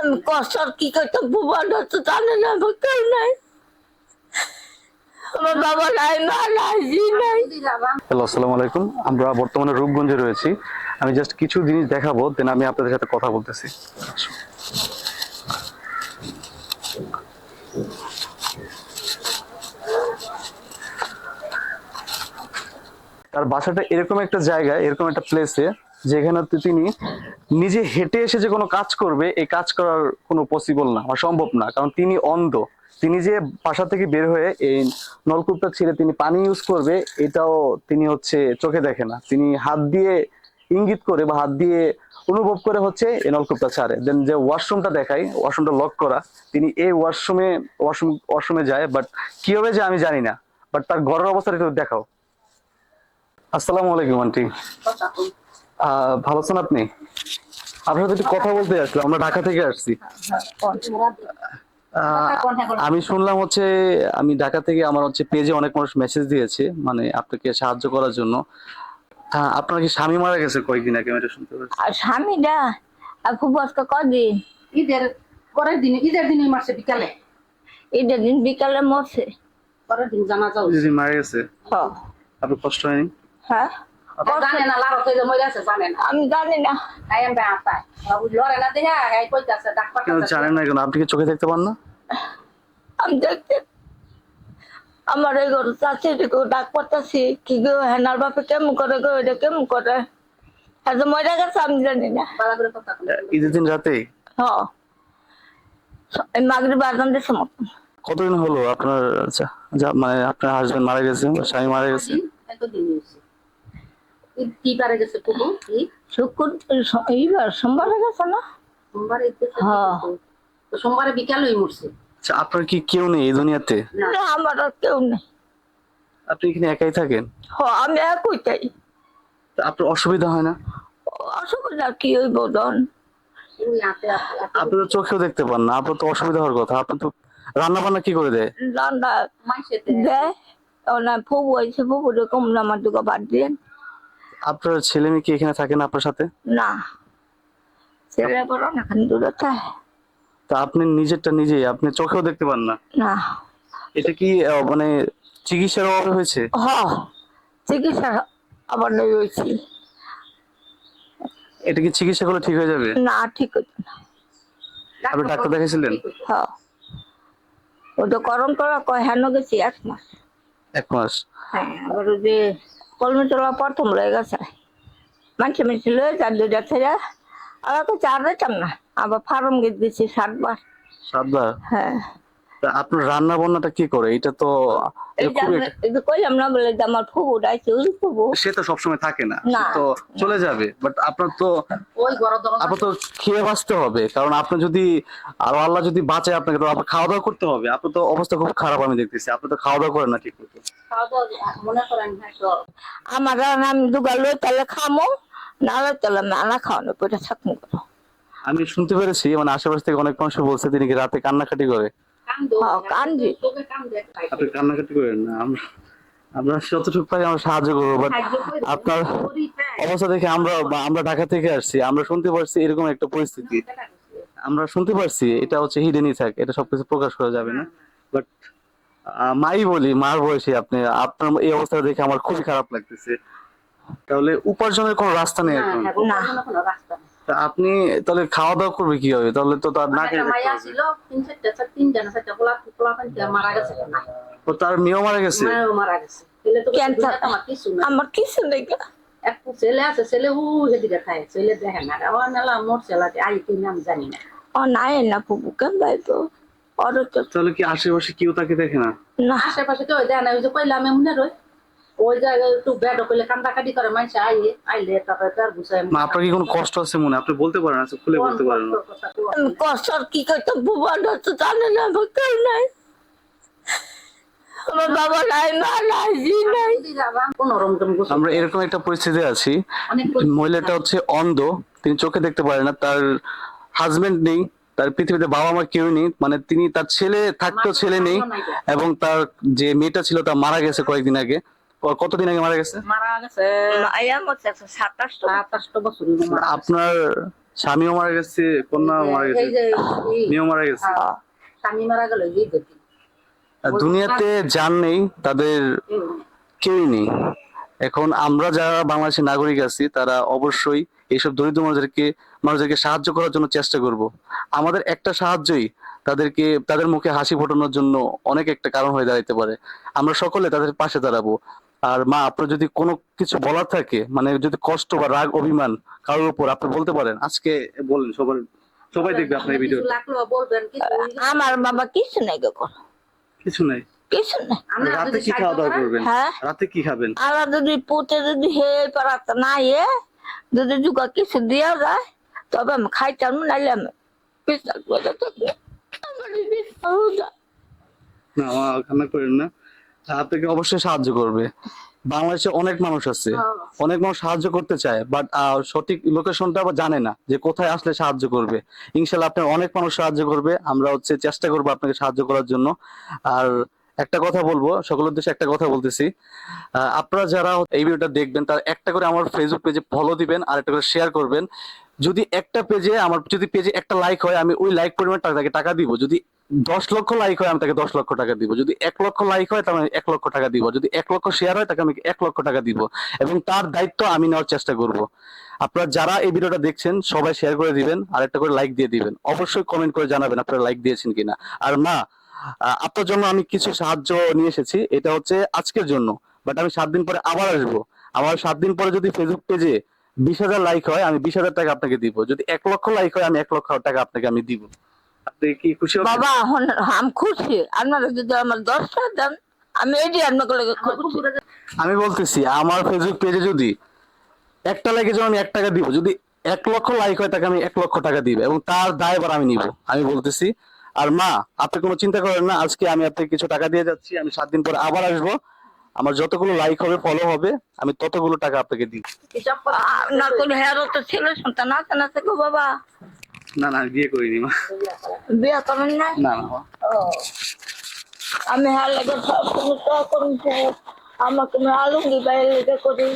আমি কষ্ট আর কি করতে বুবাটা তো জানে না, আমার কেউ নাই, আমার বাবা নাই, মা নাই, জি নাই। হ্যালো, আসসালামু আলাইকুম। আমরা বর্তমানে রূপগঞ্জে রয়েছি। আমি জাস্ট কিছু জিনিস দেখাবো, দেন আমি আপনাদের সাথে কথা বলতেছি। তার বাসাটা এরকম একটা জায়গায়, এরকম একটা প্লেসে, যেখানে তিনি নিজে হেঁটে এসে যে কোনো কাজ করবে, এই কাজ করার কোনো পসিবল না বা সম্ভব না, কারণ তিনি অন্ধ। তিনি যে বাসা থেকে বের হয়ে এই নলকূপটা ছেড়ে তিনি পানি ইউজ করবে, এটাও তিনি হচ্ছে চোখে দেখে না। তিনি হাত দিয়ে ইঙ্গিত করে বা হাত দিয়ে অনুভব করে হচ্ছে এই নলকূপটা ছাড়ে। দেন যে ওয়াশরুমটা দেখাই, ওয়াশরুমটা লক করা, তিনি এই ওয়াশরুমে যায়, বাট কিভাবে যে আমি জানি না। বাট তার ঘরের অবস্থাটা একটু দেখাও। আসসালামু আলাইকুম আন্টি। ভালো আছেন আপনি? আপনার সাথে একটু কথা বলতে আসলাম, আমরা ঢাকা থেকে আসছি। আমি শুনলাম হচ্ছে, আমি ঢাকা থেকে, আমার হচ্ছে পেজে অনেক মানুষ মেসেজ দিয়েছে মানে আপনাকে সাহায্য করার জন্য। আপনার কি স্বামী মারা গেছে কয়েকদিন আগে, আমি এটা শুনতে পাচ্ছি। আর স্বামীটা খুব আজকে কদিন, ঈদের পরের দিনে, ঈদের দিনে মারছে বিকালে, ঈদের দিন বিকালে মরছে। পরের দিন জানাজা হইছে। দিদি মারা গেছে, হ্যাঁ। আপনার কষ্ট হয়নি? হ্যাঁ, জানে না লারো কইলে মরে আছে, জানে না। আমি জানি না। আই এম বাতায় বাবু লরে না দেখা এই কইতাছে ডাক্তার কেন জানেন না কেন? আপনি কি চোখে দেখতে পান না? আমি দেখতে আমার এই ঘর চাষিটিকে ডাক পাতাছি, কি গো হেনার বাপে কেমন করে গো, এটা কেমন করে, এত মরে গেছে আমি জানি না। বালা করে কথা কই। ঈদের দিন রাতে? হ্যাঁ, এই মাগরিব আজানের সময়। কতদিন হলো আপনার মানে আপনার হাজবেন্ড মারা গেছে বা স্বামী মারা গেছে? এত দিন হইছে। কি পারে গেছে পুকু কি শুক্র এইবার সোমবারে গেছে না? সোমবারে ঈদ গেছে। হ্যাঁ। তো সোমবারে বিকালেই মরছে। আচ্ছা, আপনার কি কেউ নেই এই দুনিয়াতে? না না, আমার আর কেউ নেই। আপনি এখানে একাই থাকেন? আমি একই চাই। তা আপনার অসুবিধা হয় না? অসুবিধা কি হইব জন? ওই হাতে আপনি তো চোখেও দেখতে পান না, আপনার তো অসুবিধা হওয়ার কথা। আপনার তো রান্না বান্না কি করে দেয়? রান্না মাইসেতে দেয় না, ফুবু হয়েছে, ফুবু কম না, আমার দুটো বাদ দিয়ে। আপনার ছেলে মেয়ে কি এখানে থাকে না আপনার সাথে? না, ছেলে বড় না, খালি দূরে থাকে। তা আপনি নিজেরটা নিজেই আপনি চোখেও দেখতে পান না? না। এটা কি মানে চিকিৎসার অভাবে হয়েছে? হ, চিকিৎসা আবার নই হয়েছি। এটা কি চিকিৎসা করলে ঠিক হয়ে যাবে? না, ঠিক হতো না। আপনি ডাক্তার দেখাইছিলেন? হ্যাঁ, ওটা করম করা কয় হেন গেছি 1 মাস। 1 মাস? হ্যাঁ, আবার ওই যে কলমে তোলা প্রথম রয়ে গেছে, মানুষে মিছিল চার 2টা ছেড়ে আবার তো চার দিতাম না, আবার ফার্ম গেট দিচ্ছি 7 বার। 7 বার? হ্যাঁ, তা আপনার রান্না বান্নাটা কি করে? এটা তো এই যে এই যে কইলাম না, বলে যে আমার ফুবু ডাইছে, ওই ফুবু সে তো সবসময় থাকে না, না। সে তো চলে যাবে। বাট আপনার তো ওই ঘর দরজা আপনার তো খেয়ে বাঁচতে হবে, কারণ আপনি যদি আর আল্লাহ যদি বাঁচায় আপনাকে, তো আপনার খাওয়া দাওয়া করতে হবে। আপনার তো অবস্থা খুব খারাপ আমি দেখতেছি, আপনি তো খাওয়া দাওয়া করেন না ঠিক মতো। খাওয়া দাওয়া মনে করেন হয়তো আমার রান্না আমি দুগাল লই তাহলে খামো, না লই তাহলে না খাওয়ানো পেটে থাকবো। আমি শুনতে পেরেছি মানে আশেপাশ থেকে অনেক মানুষ বলছে তিনি কি রাতে কান্নাকাটি করে। কান্দো কান্দি। তোকে কান্দে একটা আপনি কান্নাকাটি করেন না? আমরা যতটুকু পারি আমরা সাহায্য করবো, বাট আপনার অবস্থা দেখে আমরা ঢাকা থেকে আসছি, আমরা শুনতে পারছি এরকম একটা পরিস্থিতি। আমরা শুনতে পারছি এটা হচ্ছে হিডেনই থাকে, এটা সবকিছু প্রকাশ করা যাবে না। বাট মাই বলি, মার বয়সে আপনার এই অবস্থা দেখে আমার খুবই খারাপ লাগতেছে। তাহলে উপার্জনের কোনো রাস্তা নেই এখন? না। কোনো রাস্তা নেই। তা আপনি তাহলে খাওয়া দাওয়া করবে কিভাবে? তাহলে তো তার না খেয়ে মাইয়া থাকতে হবে। ছিল 3-4 টা পোলা মারা গেছে না, তো তার মেয়েও মারা গেছে? মাও মারা গেছে। ছেলে তো ক্যান্সার। আমার কিছু না, আমার কিছু নেই গা। একটা ছেলে আছে, ছেলে যেদিকে খায়, ছেলে দেখে না। আমার মেলা মোর ছেলাতে আই কিনা আমি জানি না। ও নাই না ফুবু কেন যাইতো, ওর তো তাহলে কি আশেপাশে কেউ তাকে দেখে না? না। আশেপাশে কেউ দেয় না। ওই যে কইলাম এমনি রই, ওই জায়গায় একটু বেড কইলে কান্দাকাটি করে মানুষ আইলে তারপরে তার গুছায়। মা, আপনার কি কোনো কষ্ট আছে মনে? আপনি বলতে পারেন, আচ্ছা খুলে বলতে পারেন না? আমি কষ্ট আর কি করতে, বুবাটা তো জানে না, আমার কেউ নাই, আমার বাবা নাই, মা নাই, জি নাই। আমরা এরকম একটা পরিস্থিতি আছি, মহিলাটা হচ্ছে অন্ধ, তিনি চোখে দেখতে পারে না, তার হাজবেন্ড নেই, তার পৃথিবীতে বাবা মা কেউ নেই, মানে তিনি তার ছেলে থাকতেও ছেলে নেই, এবং তার যে মেয়েটা ছিল তা মারা গেছে কয়েকদিন আগে। কতদিন আগে মারা গেছে? মারা গেছে মায়া মরছে 27 27 বছর। আপনার স্বামীও মারা গেছে, কন্যাও মারা গেছে, এই যে মেয়েও মারা গেছে। হ্যাঁ, স্বামী মারা গেল এই দেখি আর দুনিয়াতে যার নেই তাদের কেউই নেই। এখন আমরা যারা বাংলাদেশের নাগরিক আছি তারা অবশ্যই এইসব দরিদ্র মানুষদেরকে সাহায্য করার জন্য চেষ্টা করব। আমাদের একটা সাহায্যই তাদের মুখে হাসি ফোটানোর জন্য অনেক একটা কারণ হয়ে দাঁড়াইতে পারে। আমরা সকলে তাদের পাশে দাঁড়াবো। আর মা, আপনার যদি কোনো কিছু বলার থাকে, মানে যদি কষ্ট বা রাগ অভিমান কারোর উপর, আপনি বলতে পারেন, আজকে বলেন। সবাই দেখবে আপনার এই ভিডিও। কিছু লাগলো বলবেন কিছু আমার বাবা কিছু নাই গো কোনো। কিছু নাই। কিছু নাই। আমরা রাতে যদি কি খাওয়া দাওয়া সাহায্য করবেন? হ্যাঁ। রাতে কি খাবেন? আর যদি পুঁতে যদি হে পারাত না যদি যুগা কিছু দেওয়া যায় তবে আমি খাইতাম, নাইলে আমি বিশ্বাস করে থাকবো। আমার এই বিশ্বাস যায়। না, কান্না করেন না। আপনাকে অবশ্যই সাহায্য করবে। বাংলাদেশে অনেক মানুষ আছে, অনেক মানুষ সাহায্য করতে চায়, বাট সঠিক লোকেশনটা আবার জানে না যে কোথায় আসলে সাহায্য করবে। ইনশাল্লাহ আপনার অনেক মানুষ সাহায্য করবে। আমরা চেষ্টা করবো আপনাকে সাহায্য করার জন্য। আর একটা কথা বলবো, সকলের উদ্দেশ্যে একটা কথা বলতেছি, আপনারা যারা এই ভিডিওটা দেখবেন তারা একটা করে আমার ফেসবুক পেজে ফলো দিবেন আর একটা করে শেয়ার করবেন। যদি একটা পেজে একটা লাইক হয়, আমি ওই লাইক পরিমাণ তাকে টাকা দিব। যদি 10 লক্ষ লাইক হয়, আমি তাকে 10 লক্ষ টাকা দিব। যদি 1 লক্ষ লাইক হয়, তাহলে আমি 1 লক্ষ টাকা দিব। যদি 1 লক্ষ শেয়ার হয়, তাকে আমি 1 লক্ষ টাকা দিব। এবং তার দায়িত্ব আমি নেওয়ার চেষ্টা করব। আপনারা যারা এই ভিডিওটা দেখছেন সবাই শেয়ার করে দিবেন আর একটা করে লাইক দিয়ে দিবেন। অবশ্যই কমেন্ট করে জানাবেন আপনারা লাইক দিয়েছেন কিনা। আর মা, আপনার জন্য আমি কিছু সাহায্য নিয়ে এসেছি। এটা হচ্ছে আজকের জন্য, বাট আমি 7 দিন পরে আবার আসবো। আমার 7 দিন পরে যদি ফেসবুক পেজে 20,000 লাইক হয়, আমি 20,000 টাকা আপনাকে দিব। যদি 1 লক্ষ লাইক হয়, আমি 1 লক্ষ টাকা আপনাকে আমি দিব। আপনি কি খুশি হবেন? বাবা আমি খুশি। আপনারা যদি আমার 10টা দেন আমি এটি আপনাকে খুশি। আমি বলতেছি আমার ফেসবুক পেজে যদি একটা লাইকের জন্য আমি 1 টাকা দিব। যদি 1 লক্ষ লাইক হয়, তাকে আমি 1 লক্ষ টাকা দিব এবং তার দায়ভার আমি নিব। আমি বলতেছি। আর মা, আপনি কোনো চিন্তা করেন না। আজকে আমি আপনাকে কিছু টাকা দিয়ে যাচ্ছি। আমি 7 দিন পরে আবার আসবো। আমার যতগুলো লাইক হবে, ফলো হবে, আমি ততগুলো টাকা আপনাকে দিব। আপনার কোনো হেরো তো ছেলে সন্তান আছে না গো বাবা? না না, আমি বিয়ে করিনি মা। বিয়ে করেন না? না না মা। ও, আমি হ্যাঁ লেগে করছি। আমাকে আলুঙ্গি বাইরে লেগে করি।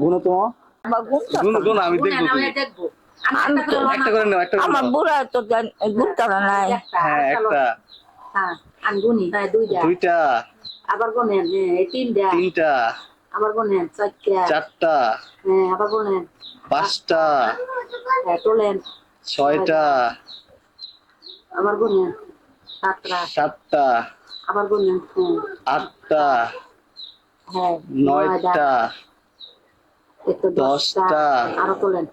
গুণ তো মা। আমার গুণ আমি দেখবো। দেখবো একটা করে নাও, একটা করে আমার নাও। বুড়া তো গুণ করা নাই। হ্যাঁ, একটা, হ্যাঁ আমি গুনি হ্যাঁ দুইটা, আবার গুনেন তিনটা তিনটা, আবার গুনেন চারটা চারটা, হ্যাঁ আবার গুনেন 5টা, হ্যাঁ তোলেন 6টা, আবার গুনেন 7টা 7টা, আবার গুনেন 8টা, হ্যাঁ 9টা, একটু 10টা, আরো তোলেন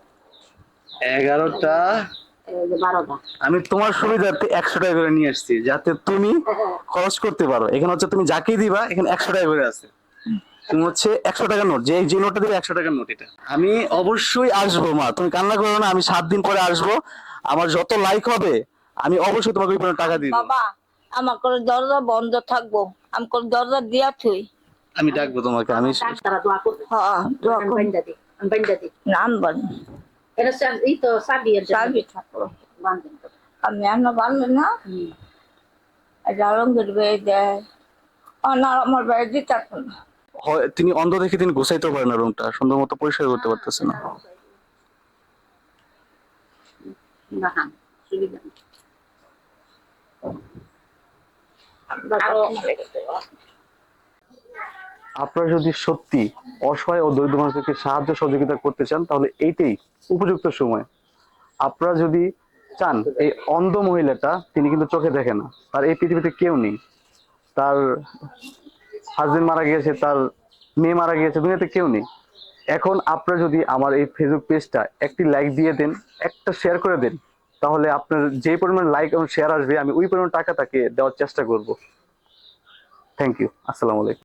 11টা। এই যে 12টা আমি তোমার সুবিধার্থে 100 টাকা করে নিয়ে আসছি, যাতে তুমি খরচ করতে পারো। এখানে হচ্ছে তুমি যাকে দিবা, এখানে 100 টাকা করে আছে। তুমি হচ্ছে 100 টাকার নোট, যে নোটটা দিবে 100 টাকার নোট। এটা আমি অবশ্যই আসবো মা, তুমি কান্না করো না। আমি 7 দিন পরে আসবো। আমার যত লাইক হবে আমি অবশ্যই তোমাকে ওই পরিমাণ টাকা দিব। বাবা আমার করে দরজা বন্ধ থাকবো, আমি করে দরজা দিয়া থুই। আমি ডাকবো তোমাকে। আমি তারা দোয়া করবে হ্যাঁ দোয়া করুন। বাইন্দা দি নাম বল এটা এই তো সাবি এর সাবি ঠাকুর। বান্ধেন আমি এখনো বানলে না আলঙ্গির বেয়ে দেয়। আমার বেয়ে দিতে না। তিনি অন্ধ দেখে তিনি গুছাইতে পারেন না, রুমটা সুন্দর মতো পরিষ্কার করতে পারতেছে না। না হ্যাঁ সুবিধা আপনারা যদি সত্যি অসহায় ও দরিদ্র মানুষদেরকে সাহায্য সহযোগিতা করতে চান, তাহলে এইটাই উপযুক্ত সময়। আপনারা যদি চান, এই অন্ধ মহিলাটা তিনি কিন্তু চোখে দেখে না, তার এই পৃথিবীতে কেউ নেই। তার হাজবেন্ড মারা গিয়েছে, তার মেয়ে মারা গিয়েছে, দুনিয়াতে কেউ নেই। এখন আপনারা যদি আমার এই ফেসবুক পেজটা একটি লাইক দিয়ে দেন, একটা শেয়ার করে দেন, তাহলে আপনার যে পরিমাণ লাইক এবং শেয়ার আসবে, আমি ওই পরিমাণ টাকা তাকে দেওয়ার চেষ্টা করব। Thank you. আসসালামু আলাইকুম।